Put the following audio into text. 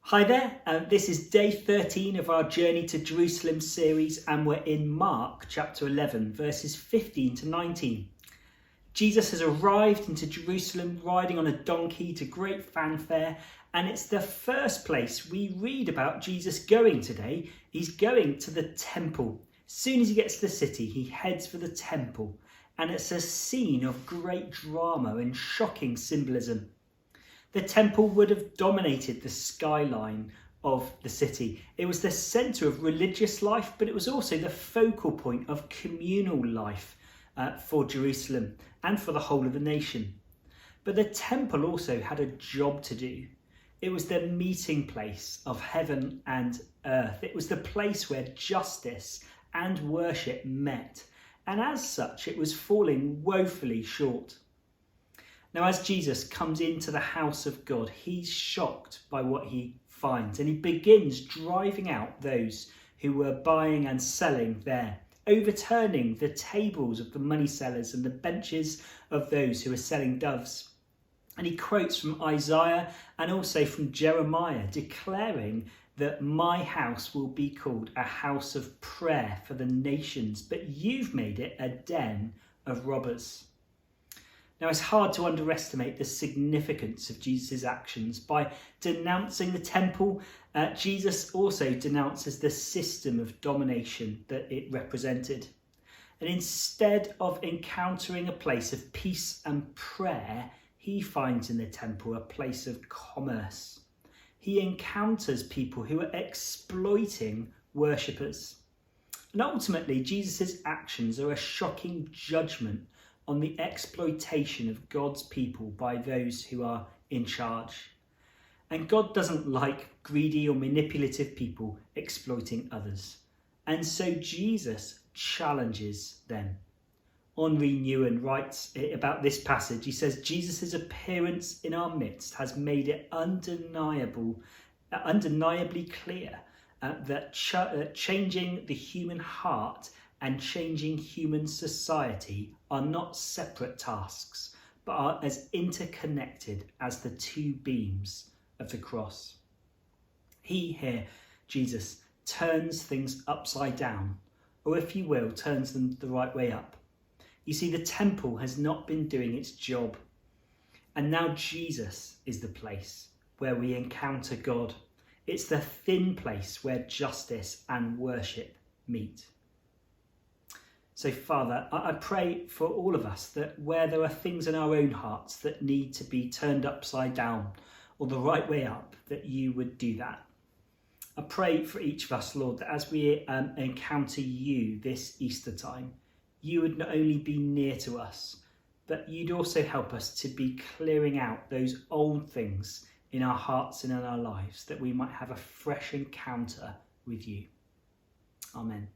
Hi there, this is day 13 of our Journey to Jerusalem series, and we're in Mark chapter 11 verses 15 to 19. Jesus has arrived into Jerusalem riding on a donkey to great fanfare, and it's the first place we read about Jesus going today. He's going to the temple. As soon as he gets to the city, he heads for the temple, and it's a scene of great drama and shocking symbolism. The temple would have dominated the skyline of the city. It was the centre of religious life, but it was also the focal point of communal life for Jerusalem and for the whole of the nation. But the temple also had a job to do. It was the meeting place of heaven and earth. It was the place where justice and worship met. And as such, it was falling woefully short. Now, as Jesus comes into the house of God, he's shocked by what he finds, and he begins driving out those who were buying and selling there, overturning the tables of the money sellers and the benches of those who were selling doves. And he quotes from Isaiah and also from Jeremiah, declaring that my house will be called a house of prayer for the nations, but you've made it a den of robbers. Now, it's hard to underestimate the significance of Jesus' actions. By denouncing the temple, Jesus also denounces the system of domination that it represented. And instead of encountering a place of peace and prayer, he finds in the temple a place of commerce. He encounters people who are exploiting worshippers. And ultimately, Jesus' actions are a shocking judgment on the exploitation of God's people by those who are in charge. And God doesn't like greedy or manipulative people exploiting others. And so Jesus challenges them. Henri Nouwen writes about this passage. He says, Jesus' appearance in our midst has made it undeniably clear that changing the human heart and changing human society are not separate tasks, but are as interconnected as the two beams of the cross. He here, Jesus, turns things upside down, or if you will, turns them the right way up. You see, the temple has not been doing its job, and now Jesus is the place where we encounter God. It's the thin place where justice and worship meet. So, Father, I pray for all of us that where there are things in our own hearts that need to be turned upside down or the right way up, that you would do that. I pray for each of us, Lord, that as we encounter you this Easter time, you would not only be near to us, but you'd also help us to be clearing out those old things in our hearts and in our lives, that we might have a fresh encounter with you. Amen.